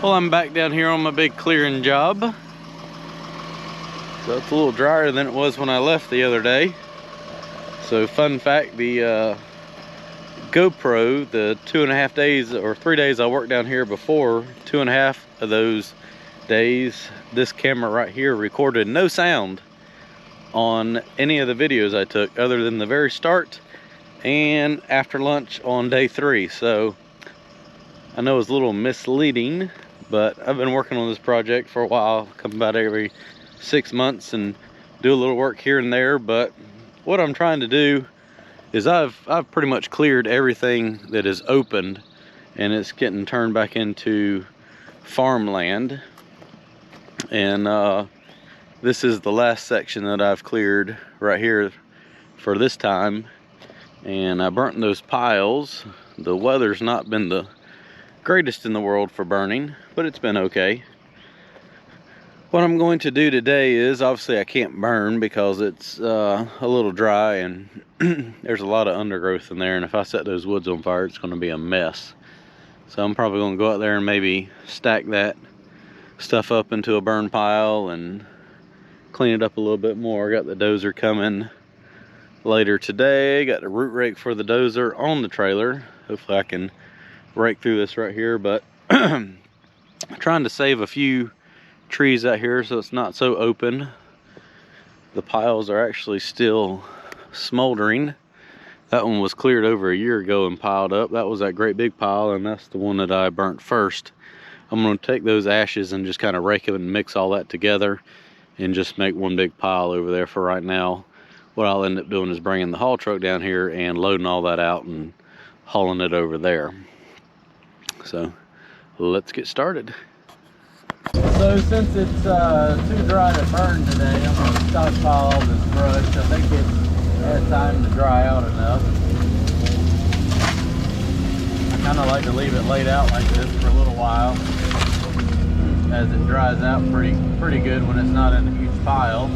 Well, I'm back down here on my big clearing job. So it's a little drier than it was when I left the other day. So fun fact, the GoPro, the 2.5 days or 3 days I worked down here before, 2.5 of those days, this camera right here recorded no sound on any of the videos I took other than the very start and after lunch on day 3. So I know it's a little misleading, but I've been working on this project for a while, come about every 6 months and do a little work here and there. But what I'm trying to do is I've pretty much cleared everything that is opened, and it's getting turned back into farmland. And this is the last section that I've cleared right here for this time. And I burnt those piles. The weather's not been the greatest in the world for burning, but it's been okay. What I'm going to do today is, obviously I can't burn because it's a little dry and there's a lot of undergrowth in there, and if I set those woods on fire, it's going to be a mess. So I'm probably going to go out there and maybe stack that stuff up into a burn pile and clean it up a little bit more. Got the dozer coming later today. Got the root rake for the dozer on the trailer. Hopefully I can rake through this right here, but trying to save a few trees out here so it's not so open. The piles are actually still smoldering. That one was cleared over a year ago and piled up. That was that great big pile, and that's the one that I burnt first. I'm going to take those ashes and just kind of rake them and mix all that together and just make one big pile over there for right now. What I'll end up doing is bringing the haul truck down here and loading all that out and hauling it over there. So let's get started. So since it's too dry to burn today, I'm going to stockpile all this brush. I think it has time to dry out enough. I kind of like to leave it laid out like this for a little while, as it dries out pretty good when it's not in a huge pile.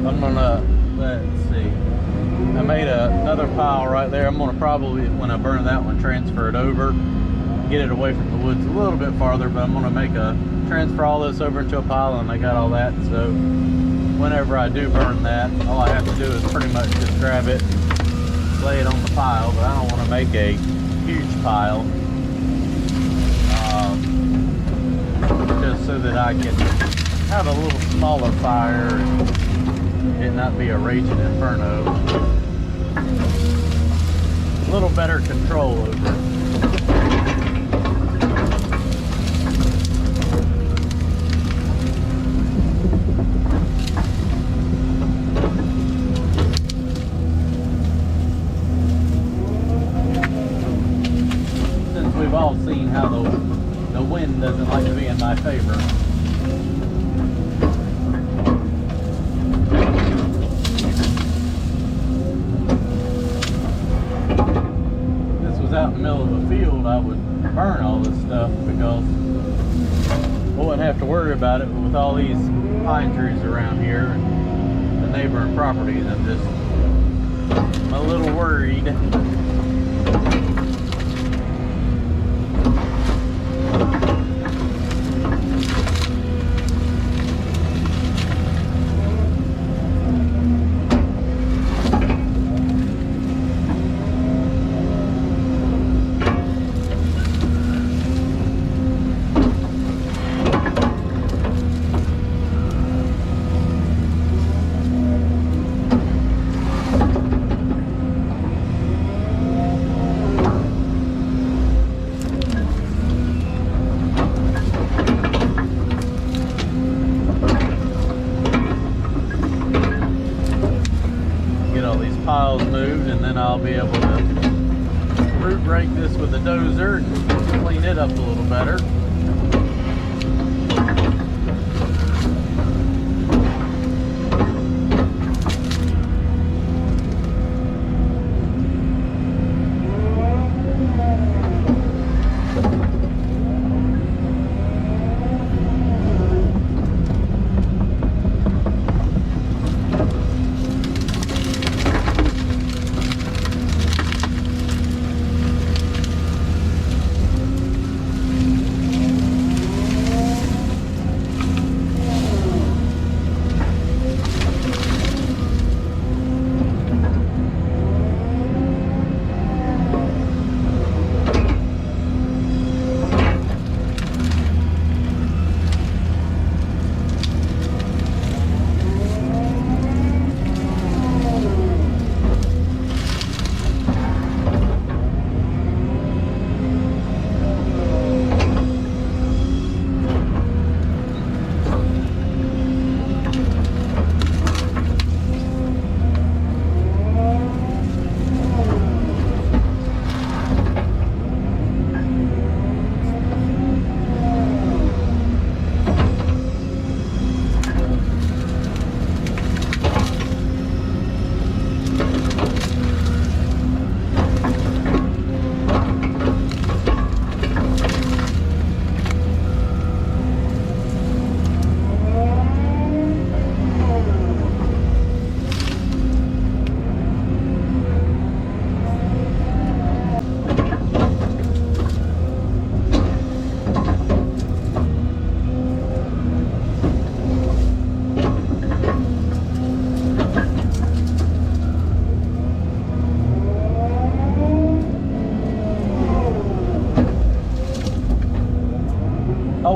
I'm gonna, let's see, I made another pile right there. I'm gonna probably, when I burn that one, transfer it over, get it away from the woods a little bit farther, but I'm gonna transfer all this over into a pile, and I got all that, so whenever I do burn that, all I have to do is pretty much just grab it, lay it on the pile. But I don't want to make a huge pile, just so that I can have a little smaller fire and it not be a raging inferno. A little better control over it. We've all seen how the wind doesn't like to be in my favor. If this was out in the middle of a field, I would burn all this stuff because I wouldn't have to worry about it. But with all these pine trees around here and the neighboring properties, I'm a little worried. Piles moved, and then I'll be able to root rake this with a dozer and clean it up a little better.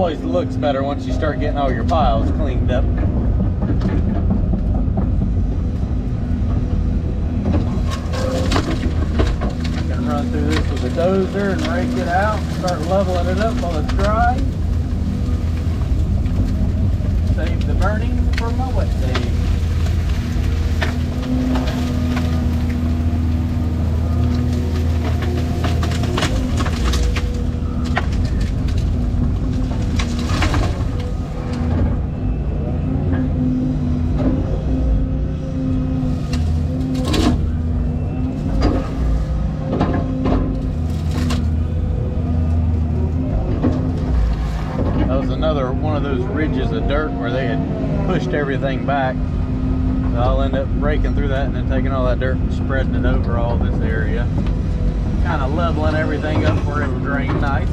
always looks better once you start getting all your piles cleaned up. Gonna run through this with a dozer and rake it out, start leveling it up while it's dry. Save the burning for my wet days. Another one of those ridges of dirt where they had pushed everything back. So I'll end up raking through that and then taking all that dirt and spreading it over all this area, kind of leveling everything up where it'll drain nice.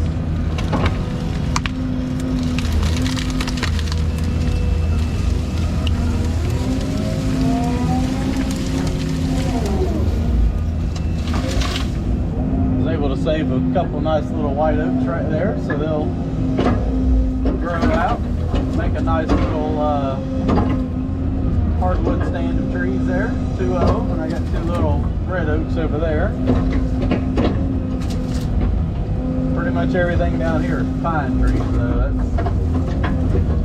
I was able to save a couple nice little white oaks right there, so they'll grow out, make a nice little hardwood stand of trees there, 2 of them, and I got 2 little red oaks over there. Pretty much everything down here is pine trees, so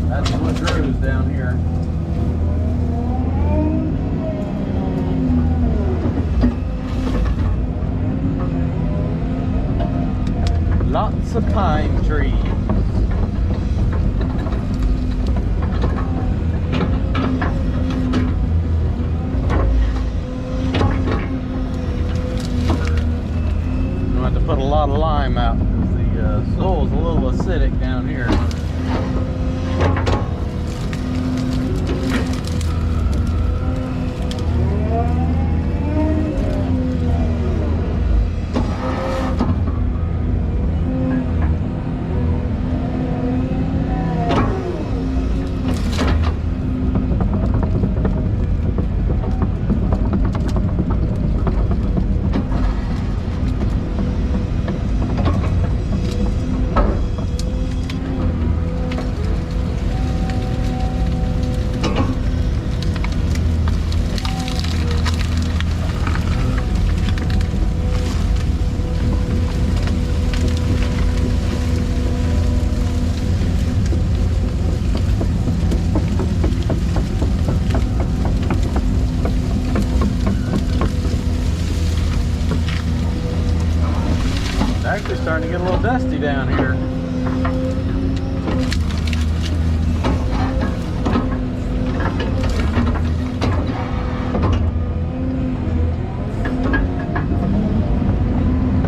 that's what grows down here. Lots of pine trees. Put a lot of lime out because the soil's a little acidic down here. Actually starting to get a little dusty down here.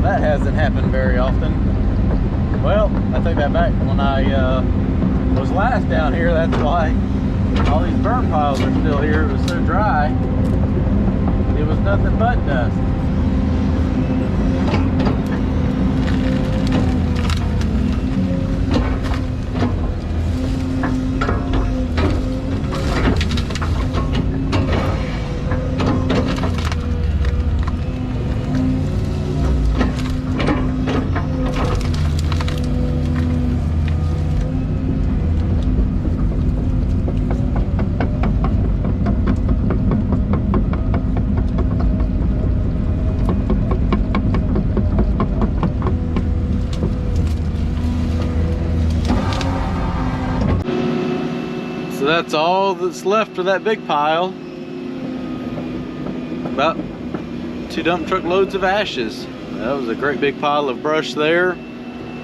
That hasn't happened very often. Well, I take that back. When I was last down here, that's why all these burn piles are still here. It was so dry. It was nothing but dust. So that's all that's left of that big pile. About 2 dump truck loads of ashes. That was a great big pile of brush there.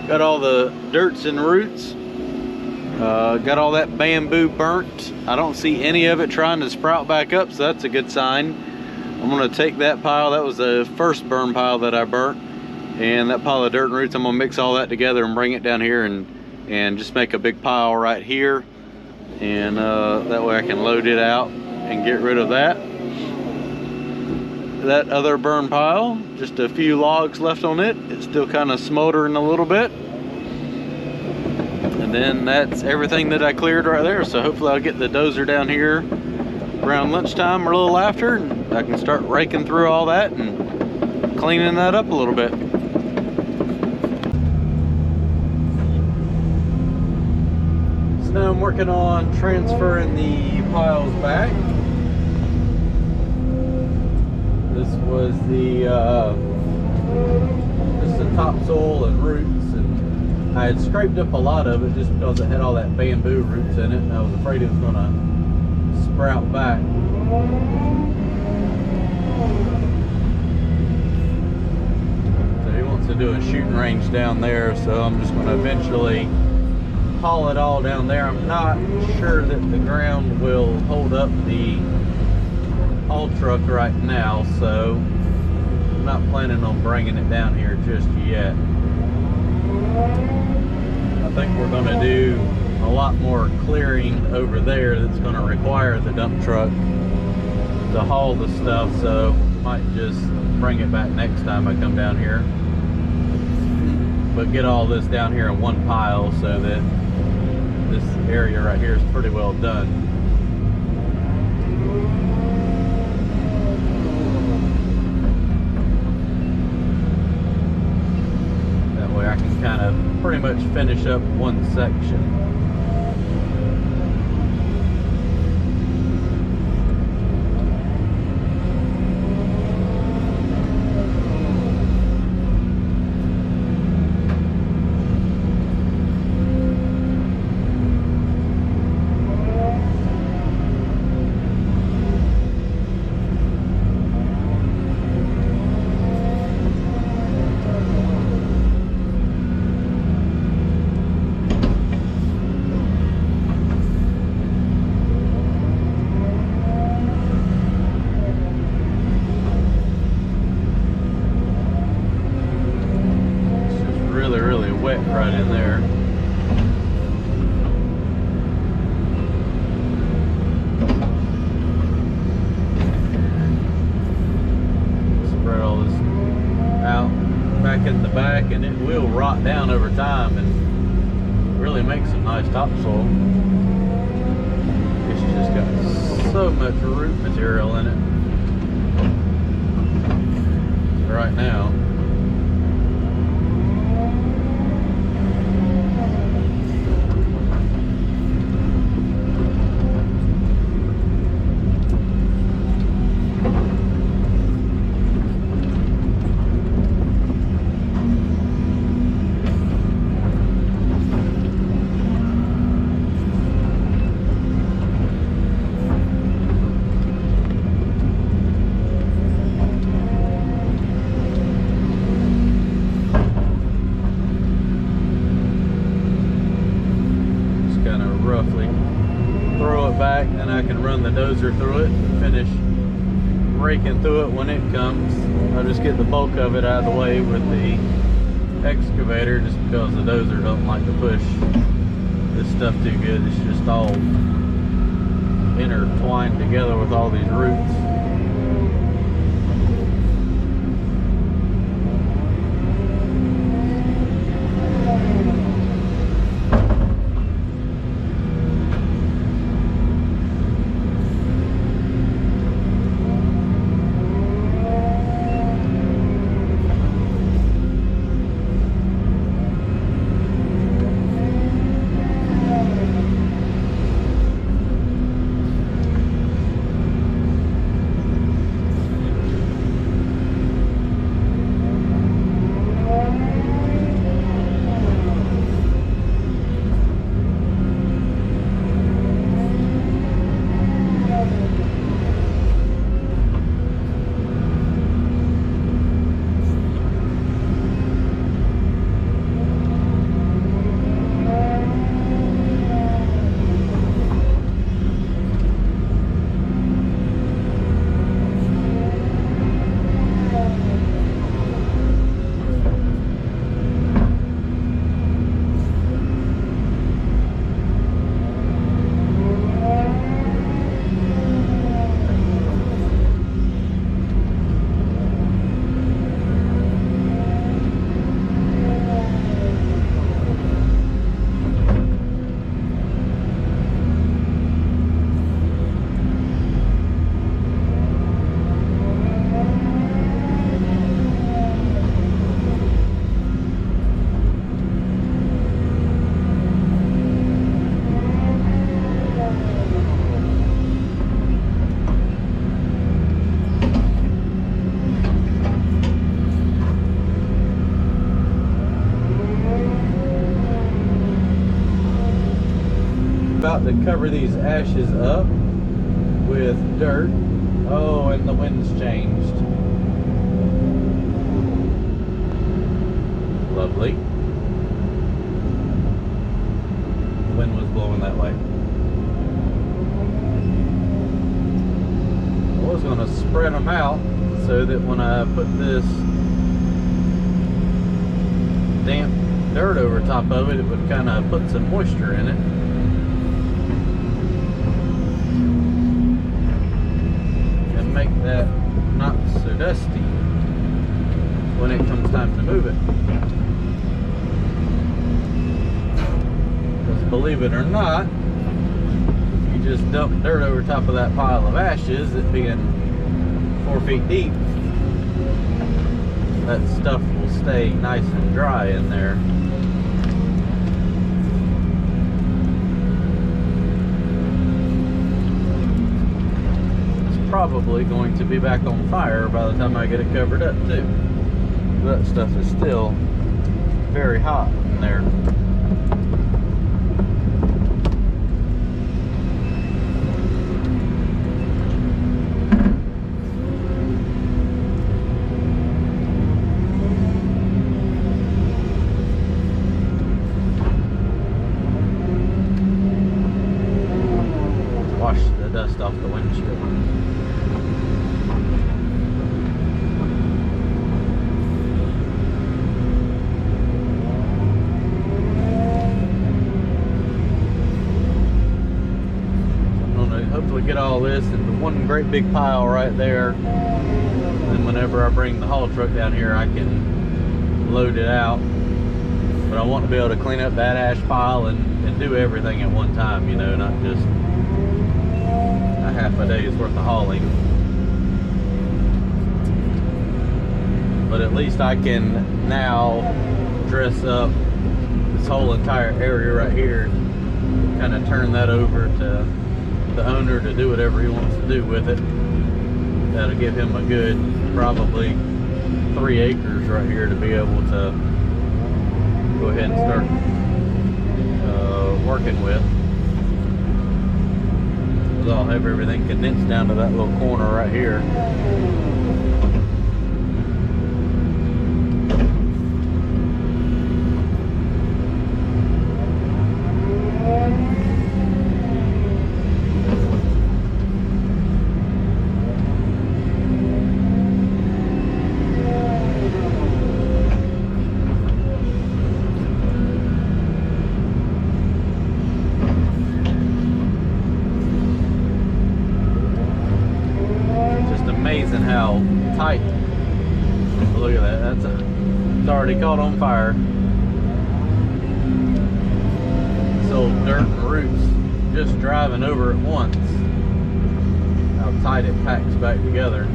Got all the dirts and roots. Got all that bamboo burnt. I don't see any of it trying to sprout back up, so that's a good sign. I'm gonna take that pile. That was the first burn pile that I burnt. And that pile of dirt and roots, I'm gonna mix all that together and bring it down here and just make a big pile right here. And that way I can load it out and get rid of that. That other burn pile, just a few logs left on it. It's still kind of smoldering a little bit. And then that's everything that I cleared right there. So hopefully I'll get the dozer down here around lunchtime or a little after, and I can start raking through all that and cleaning that up a little bit. Now I'm working on transferring the piles back. This was the topsoil and roots, and I had scraped up a lot of it just because it had all that bamboo roots in it, and I was afraid it was going to sprout back. So he wants to do a shooting range down there, so I'm just going to eventually haul it all down there. I'm not sure that the ground will hold up the haul truck right now, so I'm not planning on bringing it down here just yet. I think we're going to do a lot more clearing over there that's going to require the dump truck to haul the stuff, so might just bring it back next time I come down here, but get all this down here in one pile so that this area right here is pretty well done. That way I can kind of pretty much finish up one section. Really wet right in there. Spread all this out back in the back, and it will rot down over time and really make some nice topsoil. It's just got so much root material in it right now. Roughly throw it back, then I can run the dozer through it and finish raking through it when it comes. I'll just get the bulk of it out of the way with the excavator, just because the dozer don't like to push this stuff too good. It's just all intertwined together with all these roots. about to cover these ashes up with dirt. Oh, and the wind's changed. Lovely. The wind was blowing that way. I was going to spread them out so that when I put this damp dirt over top of it, it would kind of put some moisture in it. And make that not so dusty when it comes time to move it. Because believe it or not, if you just dump dirt over top of that pile of ashes, it being 4 feet deep, that stuff will stay nice and dry in there. It's probably going to be back on fire by the time I get it covered up too. That stuff is still very hot in there. Wash the dust off the windshield. Hopefully get all this into one great big pile right there, and then whenever I bring the haul truck down here I can load it out. But I want to be able to clean up that ash pile and do everything at one time, you know, not just a half a day's worth of hauling. But at least I can now dress up this whole entire area right here, kind of turn that over to the owner to do whatever he wants to do with it. That'll give him a good probably 3 acres right here to be able to go ahead and start working with. Because I'll have everything condensed down to that little corner right here. Amazing how tight. Look at that. It's already caught on fire. So dirt and roots just driving over it once. How tight it packs back together.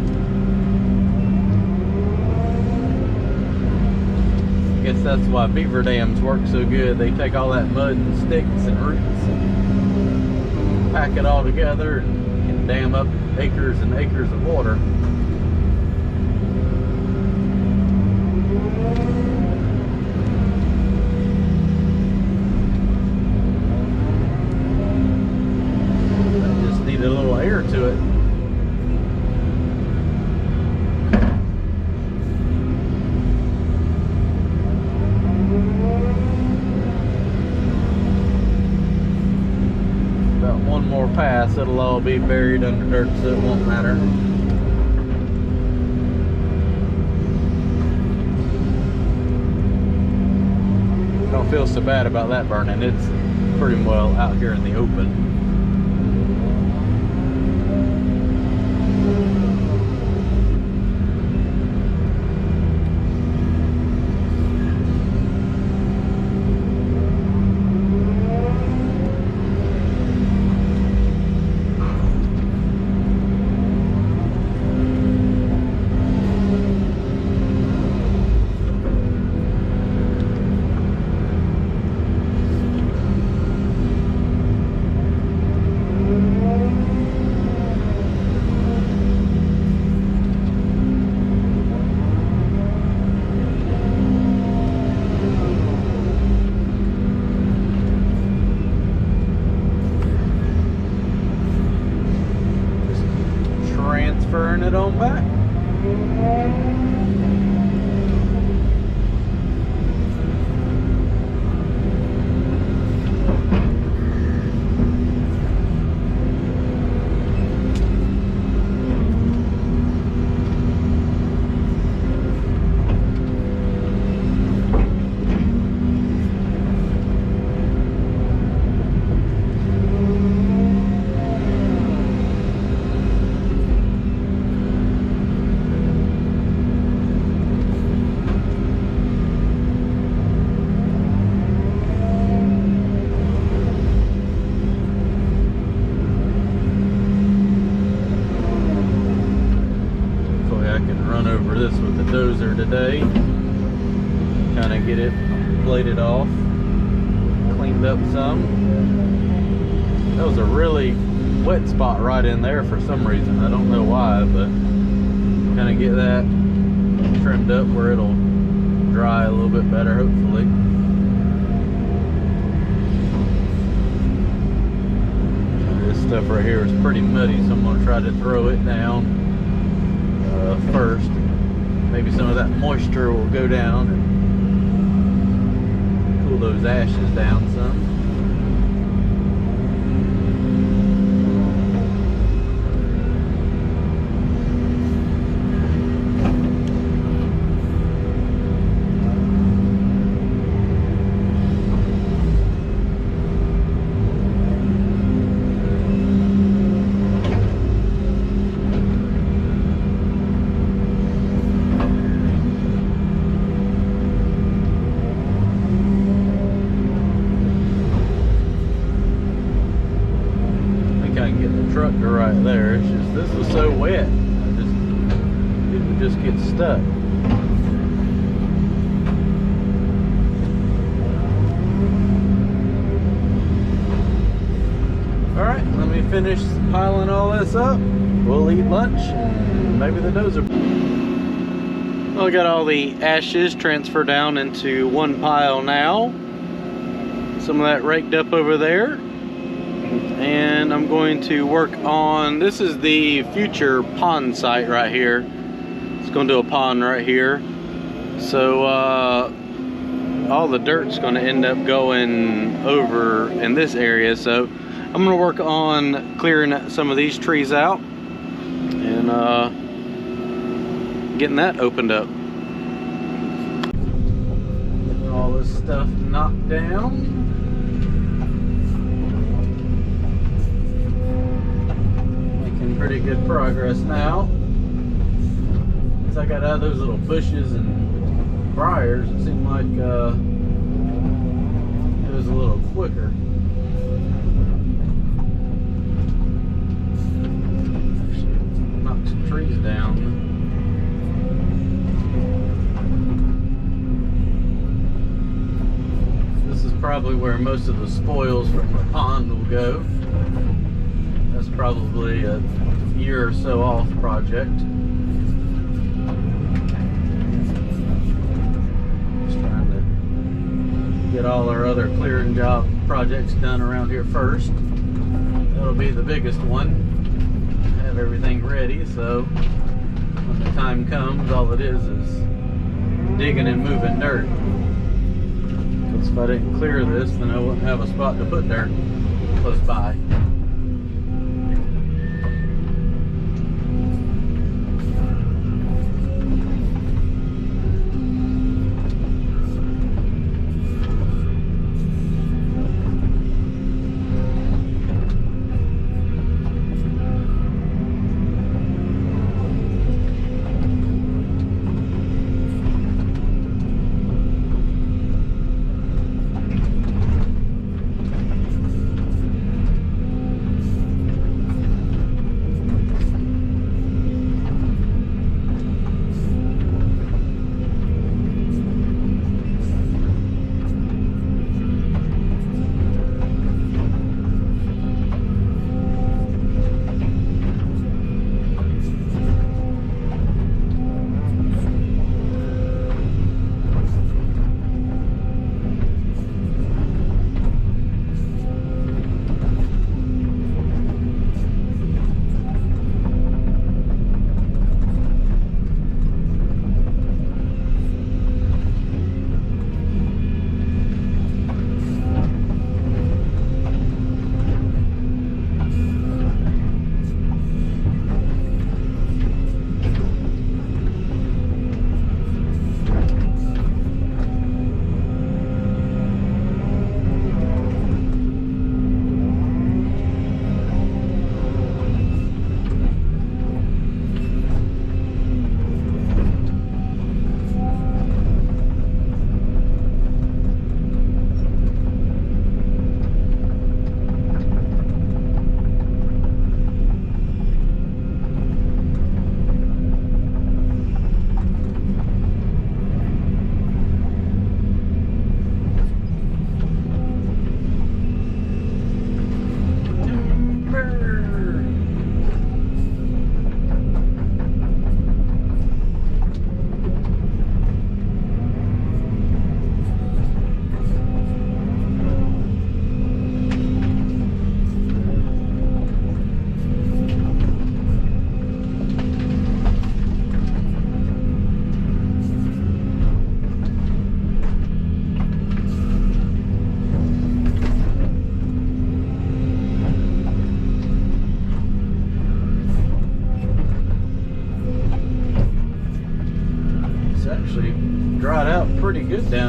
I guess that's why beaver dams work so good. They take all that mud and sticks and roots and pack it all together and can dam up acres and acres of water. That just needed a little air to it. One more pass, it'll all be buried under dirt, so it won't matter. Don't feel so bad about that burning. It's pretty well out here in the open. get it bladed off, cleaned up some. That was a really wet spot right in there for some reason. I don't know why, but kind of get that trimmed up where it'll dry a little bit better, hopefully. This stuff right here is pretty muddy, so I'm going to try to throw it down first. Maybe some of that moisture will go down and cool those ashes down some. Truck to right there. It's just, this was so wet, it would just get stuck. Alright, let me finish piling all this up. We'll eat lunch and maybe the dozer. Well, I got all the ashes transferred down into one pile now. Some of that raked up over there. And I'm going to work on, this is the future pond site right here. It's going to do a pond right here. So all the dirt's going to end up going over in this area. So I'm going to work on clearing some of these trees out and getting that opened up. Getting all this stuff knocked down. Pretty good progress now. Once I got out of those little bushes and briars, it seemed like it was a little quicker. Actually, knocked some trees down. This is probably where most of the spoils from the pond will go. That's probably a year or so off project. Just trying to get all our other clearing job projects done around here first. That'll be the biggest one. Have everything ready, so when the time comes, all it is digging and moving dirt. Because if I didn't clear this, then I wouldn't have a spot to put dirt close by.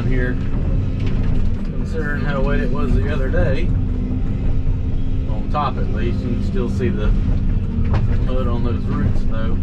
here, considering how wet it was the other day. On top at least, you can still see the mud on those roots though.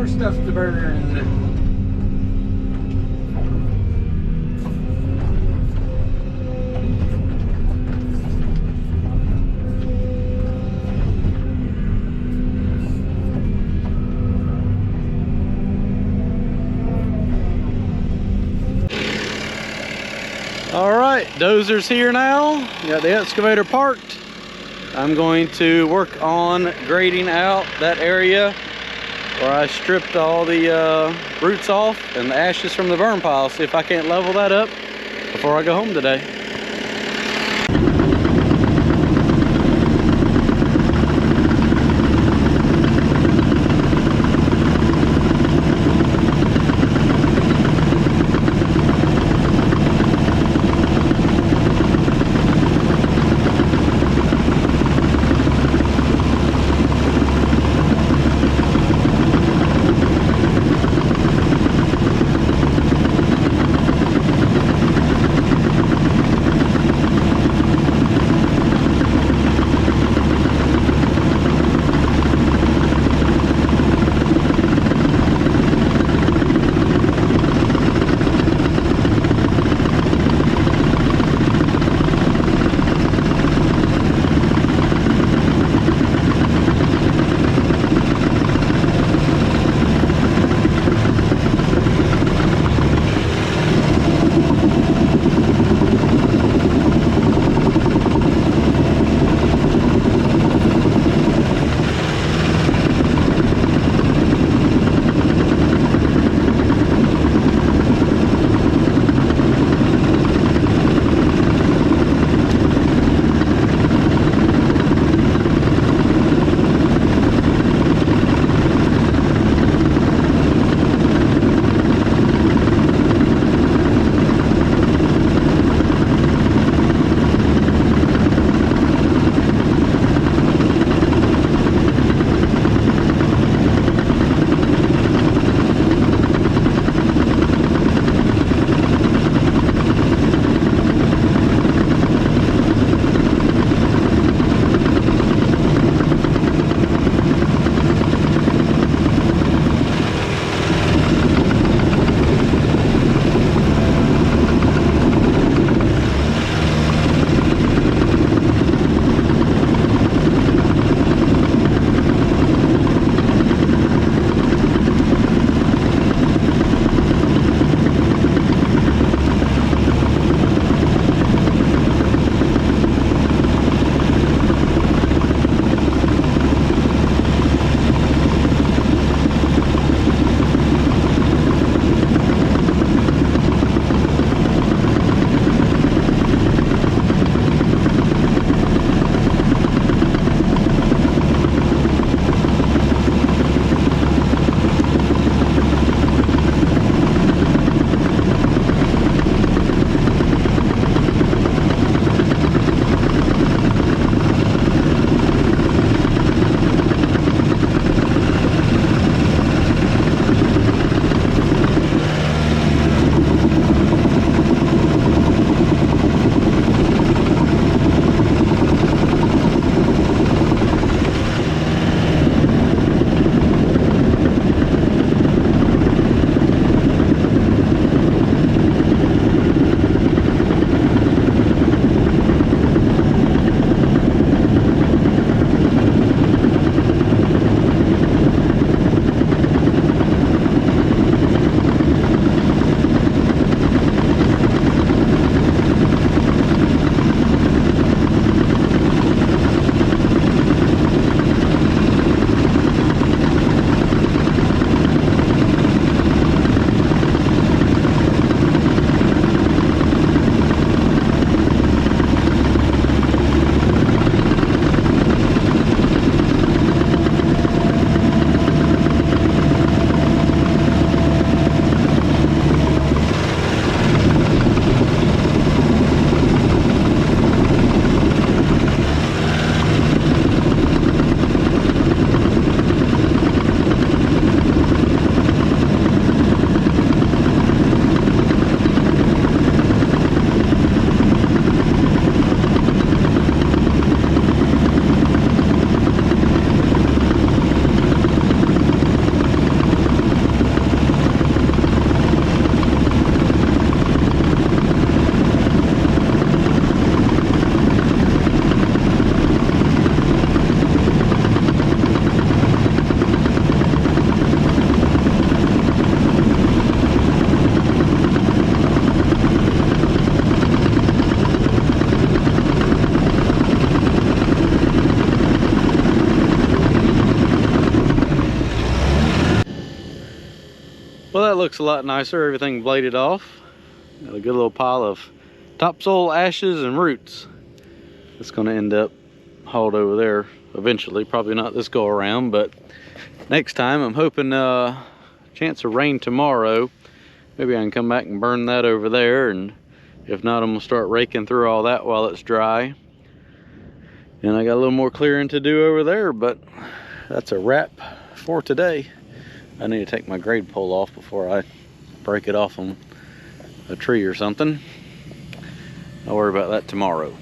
Stuff to burn. All right, dozer's here now. Got the excavator parked. I'm going to work on grading out that area where I stripped all the roots off and the ashes from the burn pile. See if I can't level that up before I go home today. Well, that looks a lot nicer. Everything bladed off. Got a good little pile of topsoil, ashes, and roots. It's going to end up hauled over there eventually. Probably not this go around, but next time. I'm hoping chance of rain tomorrow. Maybe I can come back and burn that over there, and if not, I'm gonna start raking through all that while it's dry. And I got a little more clearing to do over there, but that's a wrap for today. I need to take my grade pole off before I break it off on a tree or something. I'll worry about that tomorrow.